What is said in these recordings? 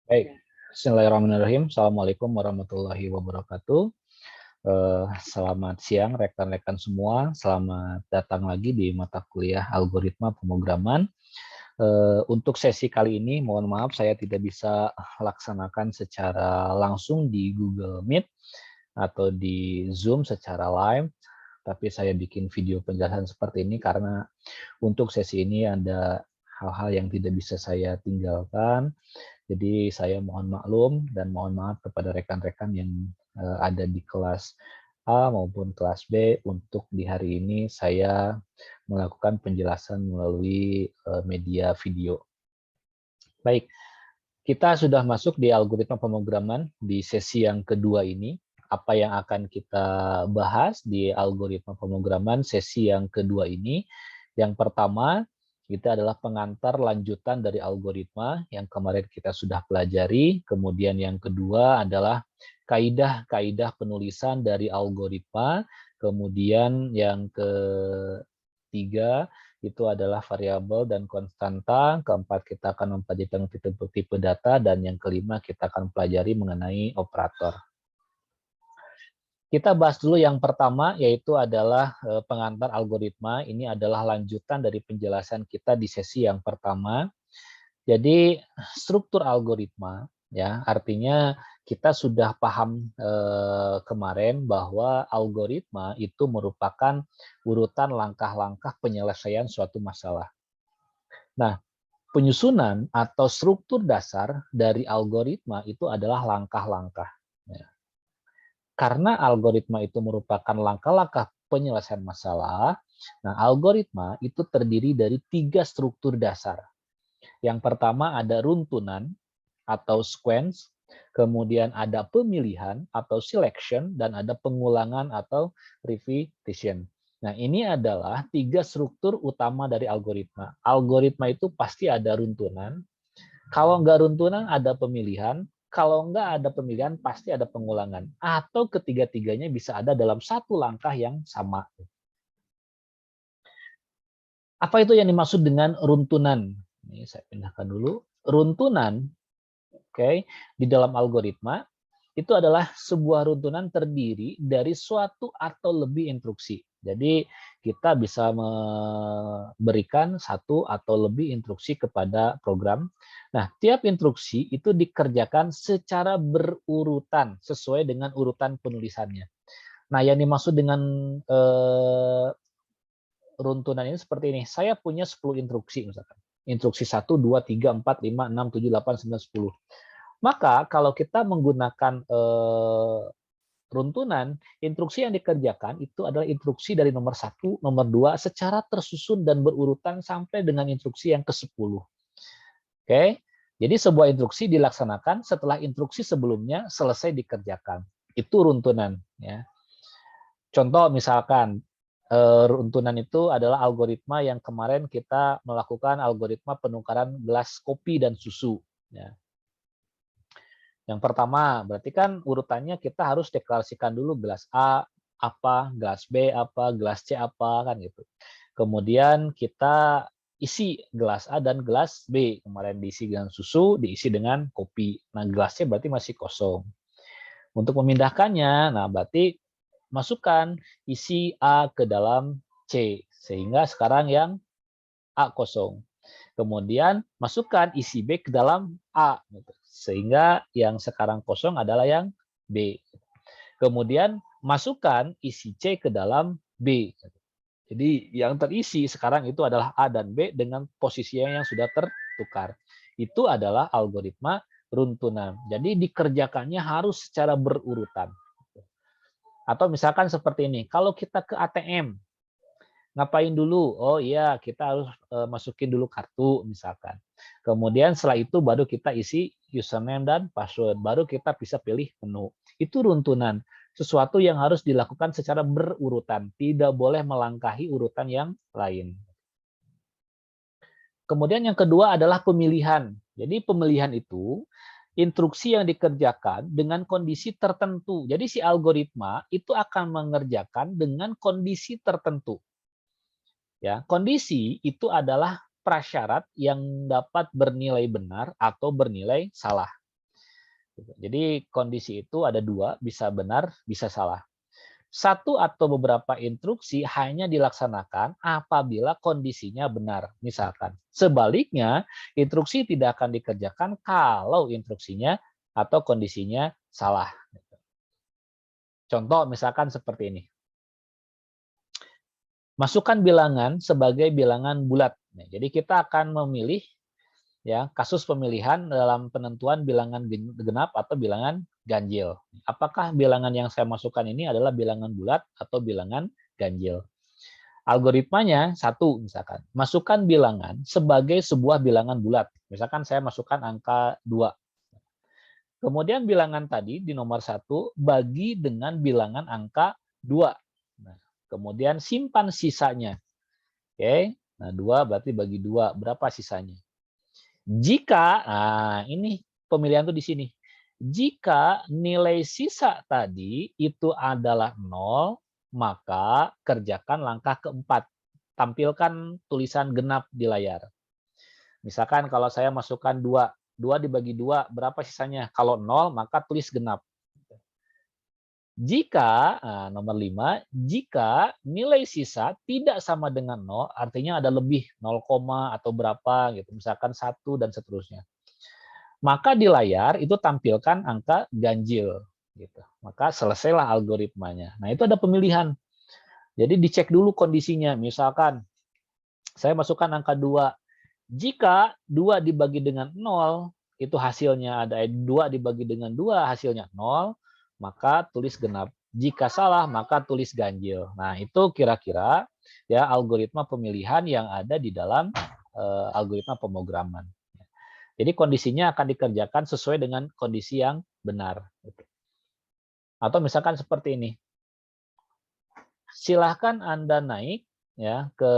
Baik, Bismillahirrahmanirrahim. Assalamualaikum warahmatullahi wabarakatuh. Selamat siang rekan-rekan semua. Selamat datang lagi di mata kuliah algoritma pemrograman. Untuk sesi kali ini, mohon maaf saya tidak bisa laksanakan secara langsung di Google Meet atau di Zoom secara live, tapi saya bikin video penjelasan seperti ini karena untuk sesi ini ada hal-hal yang tidak bisa saya tinggalkan. Jadi saya mohon maklum dan mohon maaf kepada rekan-rekan yang ada di kelas A maupun kelas B untuk di hari ini saya melakukan penjelasan melalui media video. Baik, kita sudah masuk di algoritma pemrograman di sesi yang kedua ini. Apa yang akan kita bahas di algoritma pemrograman sesi yang kedua ini? Yang pertama, itu adalah pengantar lanjutan dari algoritma yang kemarin kita sudah pelajari. Kemudian yang kedua adalah kaidah-kaidah penulisan dari algoritma. Kemudian yang ketiga, itu adalah variabel dan konstanta. Keempat, kita akan mempelajari tentang tipe data. Dan yang kelima, kita akan pelajari mengenai operator. Kita bahas dulu yang pertama, yaitu adalah pengantar algoritma. Ini adalah lanjutan dari penjelasan kita di sesi yang pertama. Jadi, struktur algoritma, ya artinya kita sudah paham kemarin bahwa algoritma itu merupakan urutan langkah-langkah penyelesaian suatu masalah. Nah, penyusunan atau struktur dasar dari algoritma itu adalah langkah-langkah. Ya. Karena algoritma itu merupakan langkah-langkah penyelesaian masalah, nah algoritma itu terdiri dari 3 struktur dasar. Yang pertama ada runtunan atau sequence, kemudian ada pemilihan atau selection, dan ada pengulangan atau repetition. Nah, ini adalah 3 struktur utama dari algoritma. Algoritma itu pasti ada runtunan. Kalau nggak runtunan, ada pemilihan. Kalau nggak ada pemilihan, pasti ada pengulangan. Atau ketiga-tiganya bisa ada dalam satu langkah yang sama. Apa itu yang dimaksud dengan runtunan? Ini saya pindahkan dulu. Runtunan, oke, di dalam algoritma itu adalah sebuah runtunan terdiri dari suatu atau lebih instruksi. Jadi kita bisa memberikan satu atau lebih instruksi kepada program. Nah, tiap instruksi itu dikerjakan secara berurutan sesuai dengan urutan penulisannya. Nah, yang dimaksud dengan runtunan ini seperti ini. Saya punya 10 instruksi misalkan. Instruksi 1, 2, 3, 4, 5, 6, 7, 8, 9, 10. Maka kalau kita menggunakan runtunan, instruksi yang dikerjakan itu adalah instruksi dari nomor 1, nomor 2 secara tersusun dan berurutan sampai dengan instruksi yang ke-10. Oke. Jadi sebuah instruksi dilaksanakan setelah instruksi sebelumnya selesai dikerjakan. Itu runtunan, ya. Contoh misalkan runtunan itu adalah algoritma yang kemarin kita melakukan algoritma penukaran gelas kopi dan susu, ya. Yang pertama, berarti kan urutannya kita harus deklarasikan dulu gelas A apa, gelas B apa, gelas C apa, kan gitu. Kemudian kita isi gelas A dan gelas B. Kemarin diisi dengan susu, diisi dengan kopi. Nah, gelas C berarti masih kosong. Untuk memindahkannya, nah berarti masukkan isi A ke dalam C. Sehingga sekarang yang A kosong. Kemudian masukkan isi B ke dalam A. Sehingga yang sekarang kosong adalah yang B. Kemudian masukkan isi C ke dalam B. Jadi yang terisi sekarang itu adalah A dan B dengan posisinya yang sudah tertukar. Itu adalah algoritma runtunan. Jadi dikerjakannya harus secara berurutan. Atau misalkan seperti ini, kalau kita ke ATM, ngapain dulu? Oh iya, kita harus masukin dulu kartu misalkan. Kemudian setelah itu baru kita isi username dan password. Baru kita bisa pilih menu. Itu runtunan. Sesuatu yang harus dilakukan secara berurutan. Tidak boleh melangkahi urutan yang lain. Kemudian yang kedua adalah pemilihan. Jadi pemilihan itu instruksi yang dikerjakan dengan kondisi tertentu. Jadi si algoritma itu akan mengerjakan dengan kondisi tertentu. Ya, kondisi itu adalah prasyarat yang dapat bernilai benar atau bernilai salah. Jadi kondisi itu ada dua, bisa benar, bisa salah. Satu atau beberapa instruksi hanya dilaksanakan apabila kondisinya benar. Misalkan, sebaliknya, instruksi tidak akan dikerjakan kalau instruksinya atau kondisinya salah. Contoh misalkan seperti ini. Masukkan bilangan sebagai bilangan bulat. Jadi kita akan memilih ya kasus pemilihan dalam penentuan bilangan genap atau bilangan ganjil. Apakah bilangan yang saya masukkan ini adalah bilangan bulat atau bilangan ganjil? Algoritmanya satu misalkan, masukkan bilangan sebagai sebuah bilangan bulat. Misalkan saya masukkan angka 2. Kemudian bilangan tadi di nomor 1 bagi dengan bilangan angka 2. Nah, kemudian simpan sisanya. Oke, nah 2 berarti bagi 2, berapa sisanya? Jika, nah ini pemilihan tuh di sini. Jika nilai sisa tadi itu adalah 0, maka kerjakan langkah keempat. Tampilkan tulisan genap di layar. Misalkan kalau saya masukkan 2, 2 dibagi 2, berapa sisanya? Kalau 0, maka tulis genap. Jika, nah nomor 5, jika nilai sisa tidak sama dengan 0, artinya ada lebih 0, atau berapa gitu, misalkan 1 dan seterusnya. Maka di layar itu tampilkan angka ganjil gitu. Maka selesailah algoritmanya. Nah, itu ada pemilihan. Jadi dicek dulu kondisinya. Misalkan saya masukkan angka 2. Jika 2 dibagi dengan 0, itu hasilnya ada 2 dibagi dengan 2 hasilnya 0, maka tulis genap. Jika salah, maka tulis ganjil. Nah, itu kira-kira ya algoritma pemilihan yang ada di dalam algoritma pemrograman. Jadi kondisinya akan dikerjakan sesuai dengan kondisi yang benar. Atau misalkan seperti ini. Silahkan Anda naik ya ke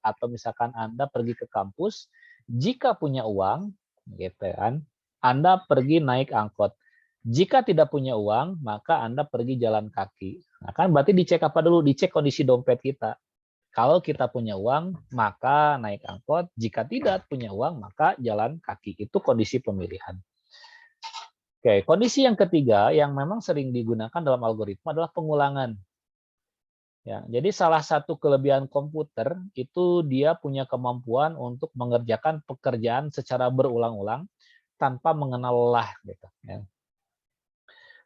atau misalkan Anda pergi ke kampus, jika punya uang gitu kan, Anda pergi naik angkot. Jika tidak punya uang, maka Anda pergi jalan kaki. Nah, kan berarti dicek apa dulu? Dicek kondisi dompet kita. Kalau kita punya uang, maka naik angkot. Jika tidak punya uang, maka jalan kaki. Itu kondisi pemilihan. Oke, kondisi yang ketiga yang memang sering digunakan dalam algoritma adalah pengulangan. Ya, jadi salah satu kelebihan komputer itu dia punya kemampuan untuk mengerjakan pekerjaan secara berulang-ulang tanpa mengenal lelah. Gitu, ya.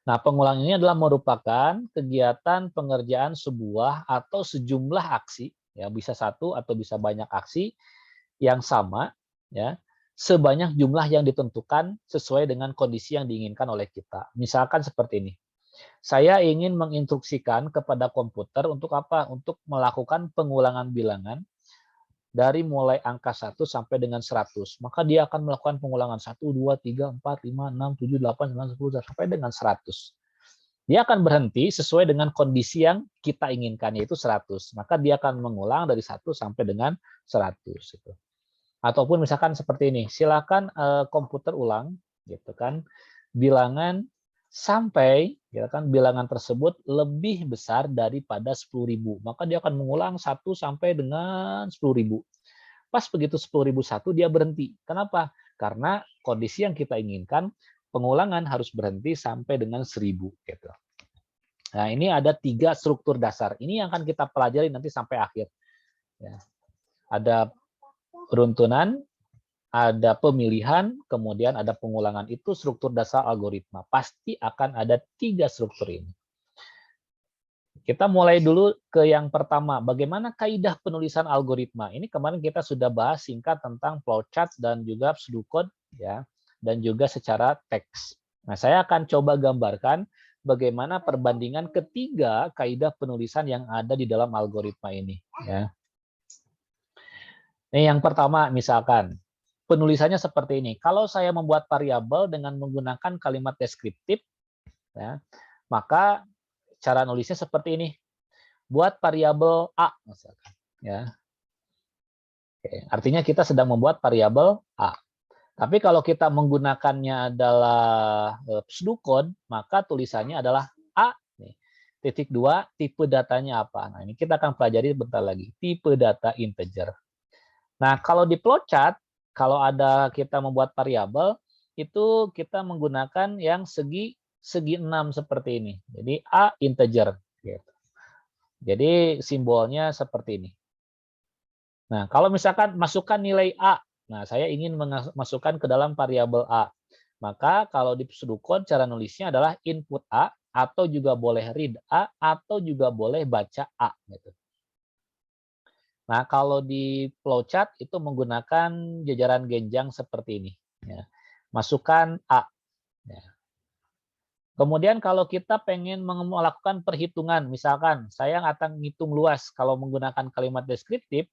Nah, pengulangan ini adalah merupakan kegiatan pengerjaan sebuah atau sejumlah aksi, ya bisa satu atau bisa banyak aksi yang sama, ya sebanyak jumlah yang ditentukan sesuai dengan kondisi yang diinginkan oleh kita. Misalkan seperti ini, saya ingin menginstruksikan kepada komputer untuk apa? Untuk melakukan pengulangan bilangan dari mulai angka 1 sampai dengan 100. Maka dia akan melakukan pengulangan 1, 2, 3, 4, 5, 6, 7, 8, 9, 10, sampai dengan 100. Dia akan berhenti sesuai dengan kondisi yang kita inginkan, yaitu 100. Maka dia akan mengulang dari 1 sampai dengan 100. Ataupun misalkan seperti ini, silakan komputer ulang, gitu kan, bilangan sampai ya kan bilangan tersebut lebih besar daripada 10.000. Maka dia akan mengulang 1 sampai dengan 10.000. Pas begitu 10.001 dia berhenti. Kenapa? Karena kondisi yang kita inginkan pengulangan harus berhenti sampai dengan 1.000 gitu. Nah, ini ada 3 struktur dasar. Ini yang akan kita pelajari nanti sampai akhir. Ya. Ada runtunan, ada pemilihan, kemudian ada pengulangan. Itu struktur dasar algoritma. Pasti akan ada 3 struktur ini. Kita mulai dulu ke yang pertama. Bagaimana kaidah penulisan algoritma? Ini kemarin kita sudah bahas singkat tentang flowchart dan juga pseudocode, ya, dan juga secara teks. Nah, saya akan coba gambarkan bagaimana perbandingan ketiga kaidah penulisan yang ada di dalam algoritma ini. Ya. Ini yang pertama, misalkan penulisannya seperti ini. Kalau saya membuat variabel dengan menggunakan kalimat deskriptif, ya, maka cara nulisnya seperti ini. Buat variabel A, misalkan. Ya. Oke, artinya kita sedang membuat variabel A. Tapi kalau kita menggunakannya adalah pseudocode, maka tulisannya adalah A. Titik 2, tipe datanya apa? Nah, ini kita akan pelajari bentar lagi. Tipe data integer. Nah, kalau di flowchart, kalau ada kita membuat variabel, itu kita menggunakan yang segi 6 seperti ini. Jadi A integer. Gitu. Jadi simbolnya seperti ini. Nah, kalau misalkan masukkan nilai A, nah saya ingin masukkan ke dalam variabel A. Maka kalau di pseudocode cara nulisnya adalah input A, atau juga boleh read A, atau juga boleh baca A. Gitu. Nah, kalau di flowchart itu menggunakan jajaran genjang seperti ini. Ya. Masukkan A. Ya. Kemudian kalau kita pengen melakukan perhitungan, misalkan saya akan ngitung luas, kalau menggunakan kalimat deskriptif,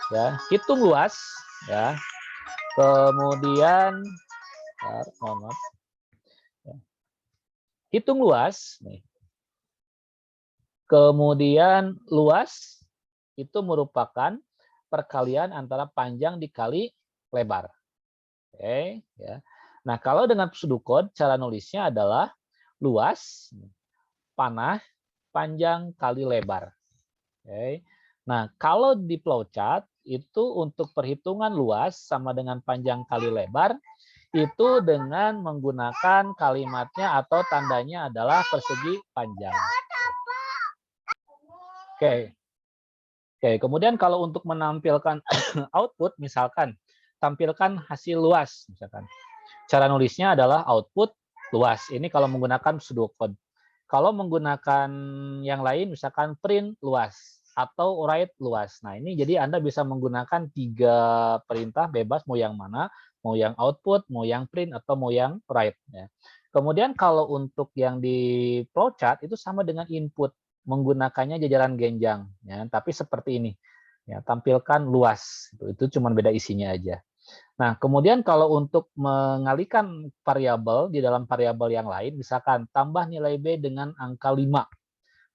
ya hitung luas, ya. Kemudian, ya. Hitung luas, nih. Kemudian luas itu merupakan perkalian antara panjang dikali lebar. Oke, ya. Nah, kalau dengan pseudocode cara nulisnya adalah luas panah panjang kali lebar. Oke. Nah, kalau di flowchart itu untuk perhitungan luas sama dengan panjang kali lebar itu dengan menggunakan kalimatnya atau tandanya adalah persegi panjang. Oke. Oke, kemudian kalau untuk menampilkan output, misalkan tampilkan hasil luas, misalkan. Cara nulisnya adalah output luas. Ini kalau menggunakan pseudocode. Kalau menggunakan yang lain, misalkan print luas atau write luas. Nah, ini jadi Anda bisa menggunakan 3 perintah bebas, mau yang mana, mau yang output, mau yang print, atau mau yang write. Ya. Kemudian kalau untuk yang di flowchart, itu sama dengan input. Menggunakannya jajaran genjang, ya, tapi seperti ini, ya, tampilkan luas, itu cuma beda isinya aja. Nah, kemudian kalau untuk mengalihkan variabel di dalam variabel yang lain, misalkan tambah nilai B dengan angka 5,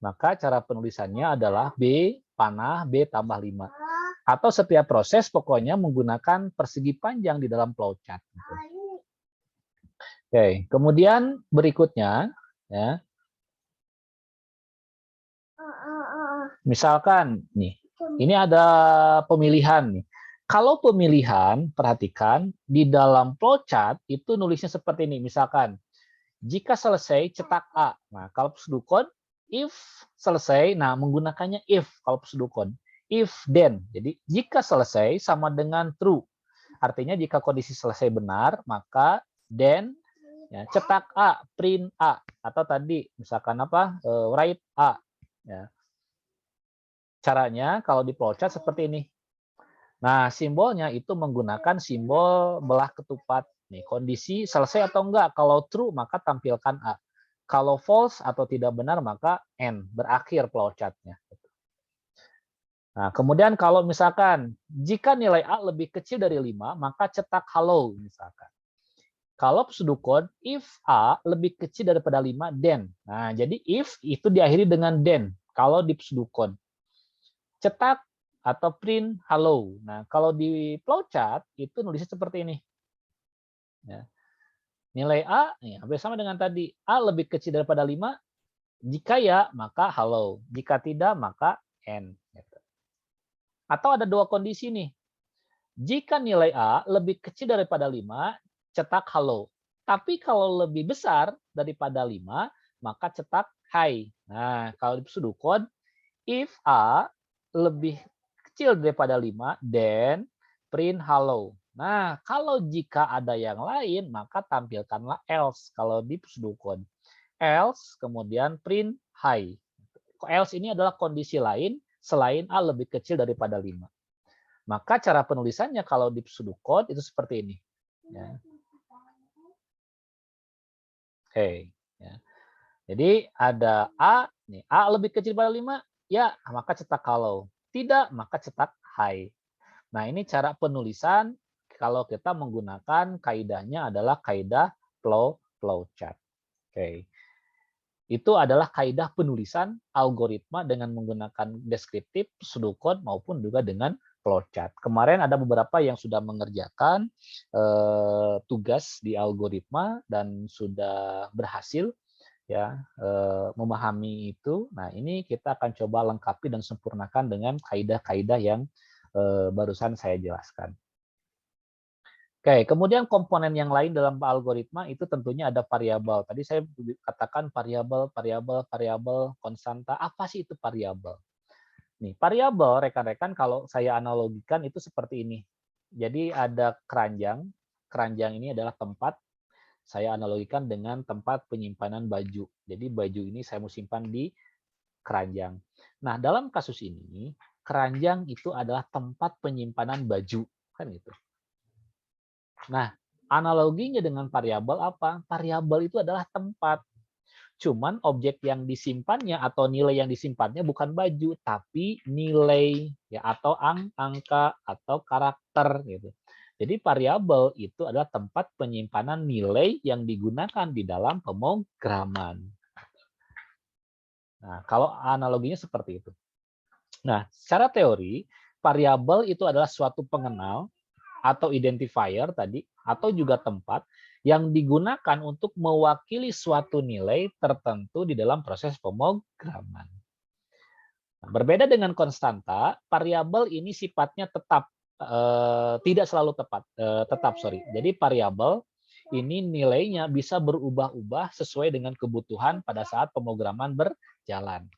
maka cara penulisannya adalah B panah B tambah 5. Atau setiap proses pokoknya menggunakan persegi panjang di dalam flowchart. Oke, kemudian berikutnya, ya. Misalkan nih, ini ada pemilihan nih. Kalau pemilihan, perhatikan di dalam flowchart itu nulisnya seperti ini. Misalkan, jika selesai cetak A. Nah, kalau pseudocode, if selesai, nah menggunakannya if kalau pseudocode. If then, jadi jika selesai sama dengan true. Artinya jika kondisi selesai benar, maka then ya, cetak A, print A, atau tadi misalkan apa, write A. Ya. Caranya kalau di flowchart seperti ini. Nah, simbolnya itu menggunakan simbol belah ketupat. Nih, kondisi selesai atau enggak. Kalau true, maka tampilkan A. Kalau false atau tidak benar, maka N. Berakhir flowchart-nya. Nah, kemudian kalau misalkan, jika nilai A lebih kecil dari 5, maka cetak hello, misalkan. Kalau pseudocode, if A lebih kecil daripada 5, then. Nah, jadi if itu diakhiri dengan then. Kalau di pseudocode. Cetak atau print hello. Nah, kalau di flowchart itu nulisnya seperti ini. Ya. Nilai A ya, hampir sama dengan tadi. A lebih kecil daripada 5, jika ya maka hello, jika tidak maka N. Atau ada 2 kondisi nih. Jika nilai A lebih kecil daripada 5, cetak hello. Tapi kalau lebih besar daripada 5, maka cetak hi. Nah, kalau di pseudocode, if A lebih kecil daripada 5, then print hello. Nah, kalau jika ada yang lain, maka tampilkanlah else kalau di pseudocode. Else, kemudian print hi. Else ini adalah kondisi lain selain A lebih kecil daripada 5. Maka cara penulisannya kalau di pseudocode itu seperti ini. Ya. Oke. Ya. Jadi ada A, nih, A lebih kecil daripada 5, ya maka cetak hello. Tidak, maka cetak hi. Nah, ini cara penulisan kalau kita menggunakan kaidahnya adalah kaidah flowchart. Oke. Itu adalah kaidah penulisan algoritma dengan menggunakan deskriptif, pseudocode maupun juga dengan flowchart. Kemarin ada beberapa yang sudah mengerjakan tugas di algoritma dan sudah berhasil ya memahami itu. Nah, ini kita akan coba lengkapi dan sempurnakan dengan kaidah-kaidah yang barusan saya jelaskan. Oke, kemudian komponen yang lain dalam algoritma itu tentunya ada variabel. Tadi saya katakan variabel, variabel, variabel, konstanta. Apa sih itu variabel? Nih, variabel rekan-rekan kalau saya analogikan itu seperti ini. Jadi ada keranjang. Keranjang ini adalah tempat. Saya analogikan dengan tempat penyimpanan baju. Jadi baju ini saya mau simpan di keranjang. Nah, dalam kasus ini, keranjang itu adalah tempat penyimpanan baju. Kan gitu. Nah, analoginya dengan variabel apa? Variabel itu adalah tempat. Cuman objek yang disimpannya atau nilai yang disimpannya bukan baju, tapi nilai ya atau angka atau karakter gitu. Jadi variabel itu adalah tempat penyimpanan nilai yang digunakan di dalam pemrograman. Nah, kalau analoginya seperti itu. Nah, secara teori, variabel itu adalah suatu pengenal atau identifier tadi, atau juga tempat yang digunakan untuk mewakili suatu nilai tertentu di dalam proses pemrograman. Nah, berbeda dengan konstanta, variabel ini sifatnya tetap, tidak selalu tetap. Jadi variabel ini nilainya bisa berubah-ubah sesuai dengan kebutuhan pada saat pemrograman berjalan.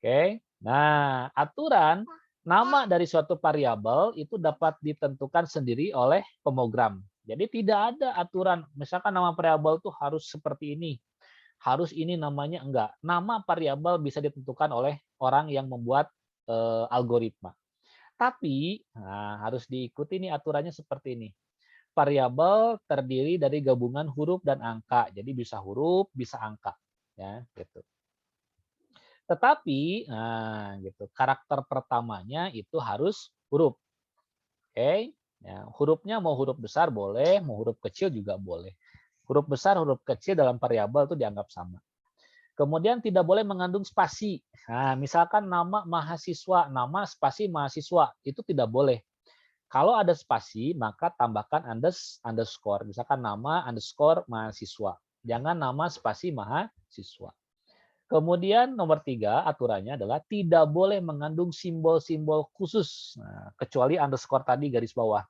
Oke, nah aturan nama dari suatu variabel itu dapat ditentukan sendiri oleh pemrogram. Jadi tidak ada aturan, misalkan nama variabel itu harus seperti ini, harus ini namanya, enggak. Nama variabel bisa ditentukan oleh orang yang membuat algoritma. Tapi harus diikuti nih aturannya seperti ini. Variabel terdiri dari gabungan huruf dan angka, jadi bisa huruf, bisa angka, ya gitu. Tetapi, gitu, karakter pertamanya itu harus huruf. Oke, ya, hurufnya mau huruf besar boleh, mau huruf kecil juga boleh. Huruf besar, huruf kecil dalam variabel itu dianggap sama. Kemudian tidak boleh mengandung spasi. Nah, misalkan nama mahasiswa, nama spasi mahasiswa, itu tidak boleh. Kalau ada spasi, maka tambahkan underscore. Misalkan nama underscore mahasiswa. Jangan nama spasi mahasiswa. Kemudian nomor 3 aturannya adalah tidak boleh mengandung simbol-simbol khusus, kecuali underscore tadi garis bawah.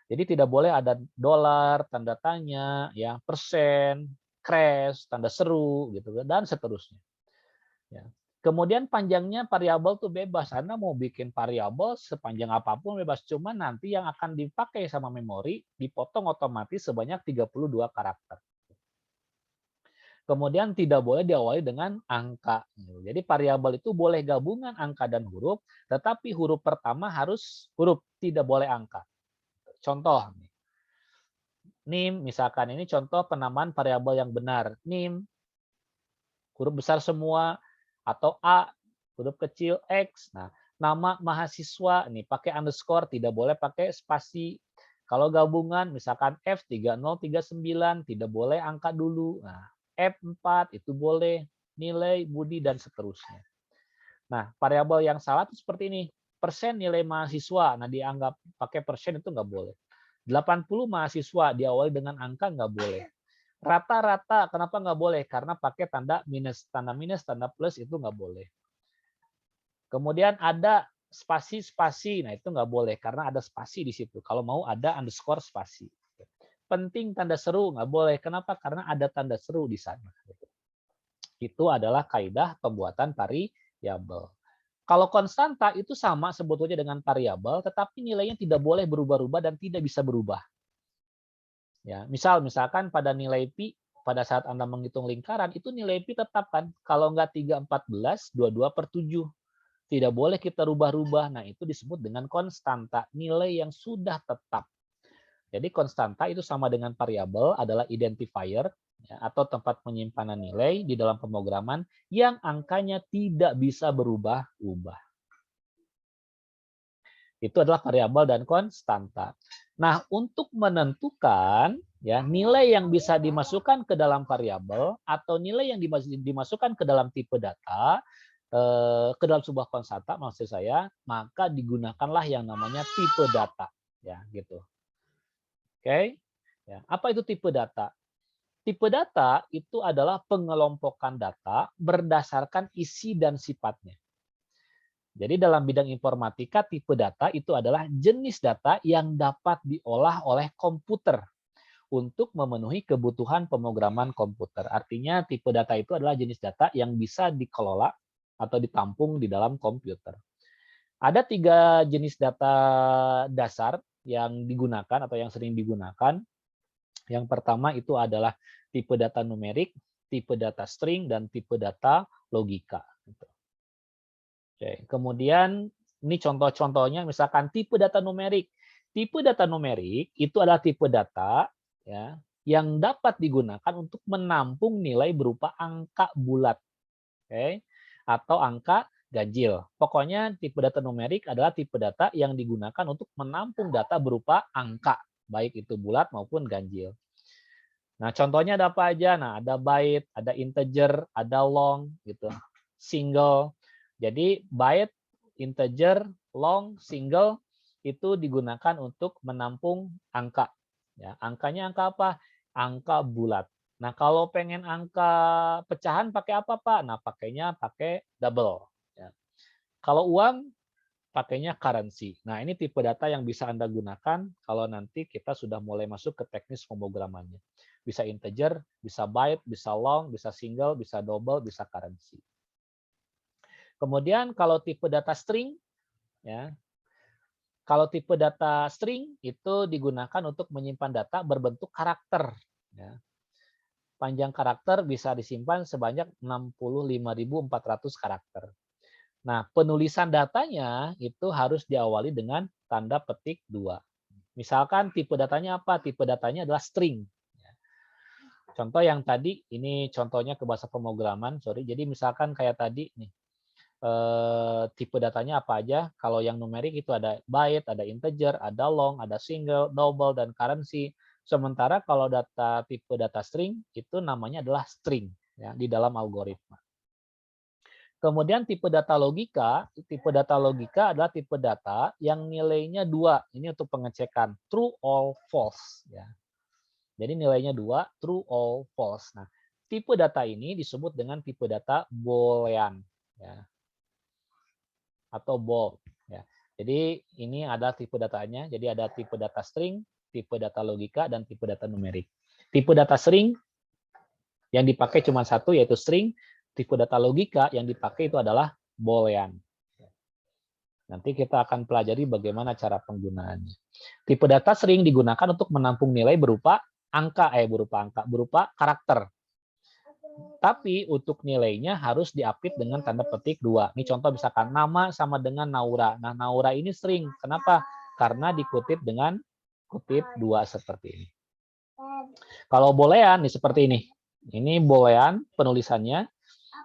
Jadi tidak boleh ada dolar, tanda tanya, ya persen, crash, tanda seru, gitu dan seterusnya. Ya. Kemudian panjangnya variabel tuh bebas. Anda mau bikin variabel sepanjang apapun bebas. Cuma nanti yang akan dipakai sama memori dipotong otomatis sebanyak 32 karakter. Kemudian tidak boleh diawali dengan angka. Jadi variabel itu boleh gabungan angka dan huruf, tetapi huruf pertama harus huruf, tidak boleh angka. Contoh, NIM, misalkan ini contoh penamaan variabel yang benar. NIM, huruf besar semua, atau A, huruf kecil X. Nah, nama mahasiswa, ini pakai underscore, tidak boleh pakai spasi. Kalau gabungan, misalkan F3039, tidak boleh angka dulu. Nah, F4 itu boleh, nilai, budi, dan seterusnya. Nah, variabel yang salah itu seperti ini. Persen nilai mahasiswa, nah dianggap pakai persen itu nggak boleh. 80 mahasiswa diawali dengan angka nggak boleh. Rata-rata, kenapa nggak boleh? Karena pakai tanda minus, tanda plus itu nggak boleh. Kemudian ada spasi-spasi, nah itu nggak boleh karena ada spasi di situ. Kalau mau ada underscore spasi. Penting tanda seru nggak boleh. Kenapa? Karena ada tanda seru di sana. Itu adalah kaidah pembuatan variabel. Kalau konstanta itu sama sebetulnya dengan variabel, tetapi nilainya tidak boleh berubah-ubah dan tidak bisa berubah. Ya, misalkan pada nilai pi pada saat Anda menghitung lingkaran itu nilai pi tetap kan. Kalau nggak 314, 22/7. Tidak boleh kita rubah-rubah. Nah, itu disebut dengan konstanta, nilai yang sudah tetap. Jadi konstanta itu sama dengan variabel, adalah identifier ya, atau tempat penyimpanan nilai di dalam pemrograman yang angkanya tidak bisa berubah-ubah. Itu adalah variabel dan konstanta. Nah, untuk menentukan ya nilai yang bisa dimasukkan ke dalam variabel atau nilai yang dimasukkan ke dalam tipe data ke dalam sebuah konstanta maksud saya, maka digunakanlah yang namanya tipe data ya gitu. Oke. Ya, apa itu tipe data? Tipe data itu adalah pengelompokan data berdasarkan isi dan sifatnya. Jadi dalam bidang informatika, tipe data itu adalah jenis data yang dapat diolah oleh komputer untuk memenuhi kebutuhan pemrograman komputer. Artinya tipe data itu adalah jenis data yang bisa dikelola atau ditampung di dalam komputer. Ada 3 jenis data dasar yang digunakan atau yang sering digunakan. Yang pertama itu adalah tipe data numerik, tipe data string, dan tipe data logika. Oke, kemudian ini contoh-contohnya, misalkan tipe data numerik. Tipe data numerik itu adalah tipe data ya yang dapat digunakan untuk menampung nilai berupa angka bulat, oke, atau angka ganjil. Pokoknya tipe data numerik adalah tipe data yang digunakan untuk menampung data berupa angka, baik itu bulat maupun ganjil. Nah, contohnya ada apa aja? Nah, ada byte, ada integer, ada long, gitu. Single. Jadi byte, integer, long, single itu digunakan untuk menampung angka. Ya, angkanya angka apa? Angka bulat. Nah, kalau pengen angka pecahan pakai apa, Pak? Nah, pakainya pakai double. Ya. Kalau uang pakainya currency. Nah, ini tipe data yang bisa Anda gunakan kalau nanti kita sudah mulai masuk ke teknis pemrogramannya. Bisa integer, bisa byte, bisa long, bisa single, bisa double, bisa currency. Kemudian kalau tipe data string, ya, kalau tipe data string itu digunakan untuk menyimpan data berbentuk karakter. Ya. Panjang karakter bisa disimpan sebanyak 65.400 karakter. Nah, penulisan datanya itu harus diawali dengan tanda petik 2. Misalkan tipe datanya apa? Tipe datanya adalah string. Contoh yang tadi, ini contohnya ke bahasa pemrograman, sorry. Jadi misalkan kayak tadi nih, tipe datanya apa aja? Kalau yang numerik itu ada byte, ada integer, ada long, ada single, double, dan currency. Sementara kalau data tipe data string itu namanya adalah string ya, di dalam algoritma. Kemudian tipe data logika adalah tipe data yang nilainya 2. Ini untuk pengecekan true or false. Ya. Jadi nilainya 2, true or false. Nah, tipe data ini disebut dengan tipe data boolean. Ya. Atau bool. Ya. Jadi ini ada tipe datanya. Jadi ada tipe data string, tipe data logika, dan tipe data numerik. Tipe data string yang dipakai cuma satu, yaitu string. Tipe data logika yang dipakai itu adalah boolean. Nanti kita akan pelajari bagaimana cara penggunaannya. Tipe data sering digunakan untuk menampung nilai berupa berupa karakter. Tapi untuk nilainya harus diapit dengan tanda petik 2. Ini contoh misalkan nama sama dengan Naura. Nah, Naura ini string. Kenapa? Karena dikutip dengan kutip 2 seperti ini. Kalau boolean nih seperti ini. Ini boolean penulisannya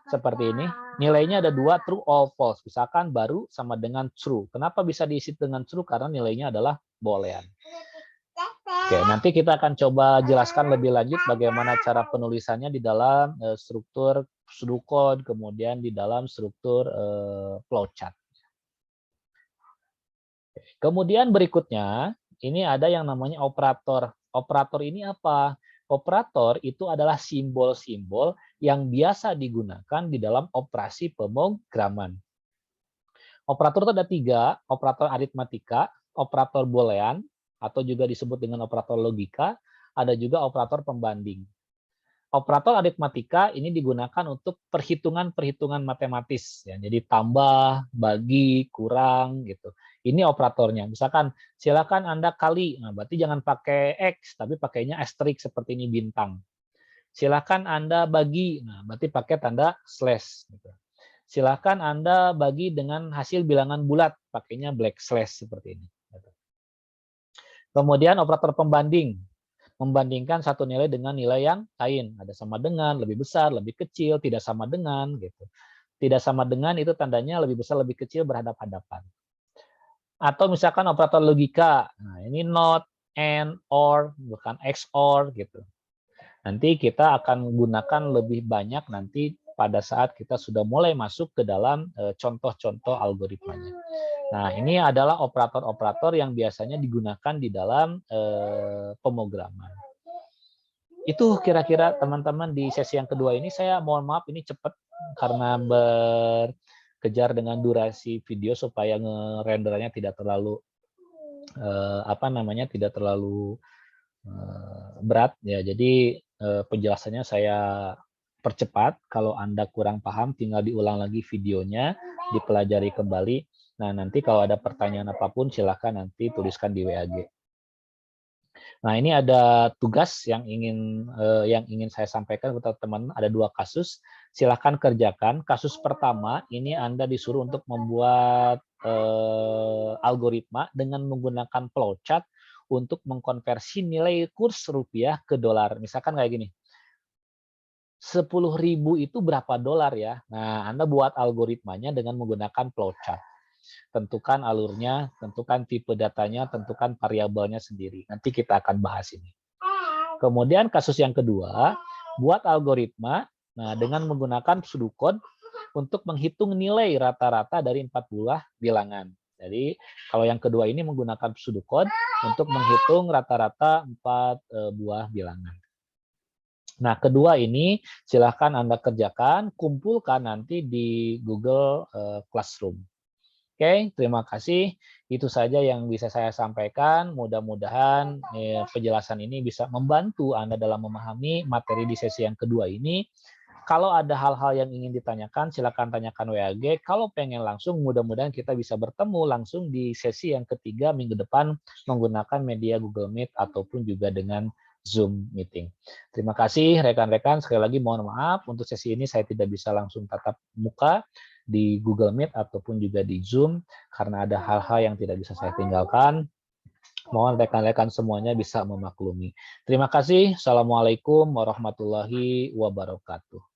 seperti ini. Nilainya ada 2, true or false. Misalkan baru sama dengan true. Kenapa bisa diisi dengan true? Karena nilainya adalah boolean. Oke, nanti kita akan coba jelaskan lebih lanjut bagaimana cara penulisannya di dalam struktur pseudocode, kemudian di dalam struktur flowchart. Kemudian berikutnya, ini ada yang namanya operator. Operator ini apa? Operator itu adalah simbol-simbol yang biasa digunakan di dalam operasi pemrograman. Operator itu ada 3, operator aritmatika, operator boolean, atau juga disebut dengan operator logika, ada juga operator pembanding. Operator aritmatika ini digunakan untuk perhitungan-perhitungan matematis, ya. Jadi tambah, bagi, kurang, gitu. Ini operatornya. Misalkan silakan Anda kali, nah berarti jangan pakai X, tapi pakainya asterisk seperti ini bintang. Silakan Anda bagi, nah berarti pakai tanda slash. Gitu. Silakan Anda bagi dengan hasil bilangan bulat, pakainya black slash seperti ini. Kemudian operator pembanding, membandingkan satu nilai dengan nilai yang lain. Ada sama dengan, lebih besar, lebih kecil, tidak sama dengan, gitu. Tidak sama dengan itu tandanya lebih besar, lebih kecil, berhadap-hadapan. Atau misalkan operator logika, nah ini not, and, or, bukan XOR, gitu. Nanti kita akan gunakan lebih banyak nanti pada saat kita sudah mulai masuk ke dalam contoh-contoh algoritmanya. Nah, ini adalah operator-operator yang biasanya digunakan di dalam pemrograman. Itu kira-kira teman-teman di sesi yang kedua ini. Saya mohon maaf ini cepat karena kejar dengan durasi video supaya ngerendernya tidak terlalu tidak terlalu berat ya. Jadi penjelasannya saya percepat. Kalau Anda kurang paham, tinggal diulang lagi videonya, dipelajari kembali. Nah, nanti kalau ada pertanyaan apapun, silakan nanti tuliskan di WAG. Nah, ini ada tugas yang ingin saya sampaikan kepada teman-teman. Ada 2 kasus. Silakan kerjakan. Kasus pertama, ini Anda disuruh untuk membuat algoritma dengan menggunakan flowchart untuk mengkonversi nilai kurs rupiah ke dolar. Misalkan kayak gini. 10.000 itu berapa dolar ya? Nah, Anda buat algoritmanya dengan menggunakan flowchart. Tentukan alurnya, tentukan tipe datanya, tentukan variabelnya sendiri. Nanti kita akan bahas ini. Kemudian kasus yang kedua, buat algoritma dengan menggunakan pseudocode untuk menghitung nilai rata-rata dari 4 buah bilangan. Jadi kalau yang kedua ini menggunakan pseudocode untuk menghitung rata-rata 4 buah bilangan. Nah, kedua ini silahkan Anda kerjakan, kumpulkan nanti di Google Classroom. Oke, terima kasih. Itu saja yang bisa saya sampaikan. Mudah-mudahan penjelasan ini bisa membantu Anda dalam memahami materi di sesi yang kedua ini. Kalau ada hal-hal yang ingin ditanyakan, silakan tanyakan WAG. Kalau pengen langsung, mudah-mudahan kita bisa bertemu langsung di sesi yang ketiga minggu depan menggunakan media Google Meet ataupun juga dengan Zoom meeting. Terima kasih rekan-rekan. Sekali lagi mohon maaf untuk sesi ini saya tidak bisa langsung tatap muka di Google Meet ataupun juga di Zoom karena ada hal-hal yang tidak bisa saya tinggalkan. Mohon rekan-rekan semuanya bisa memaklumi. Terima kasih. Assalamualaikum warahmatullahi wabarakatuh.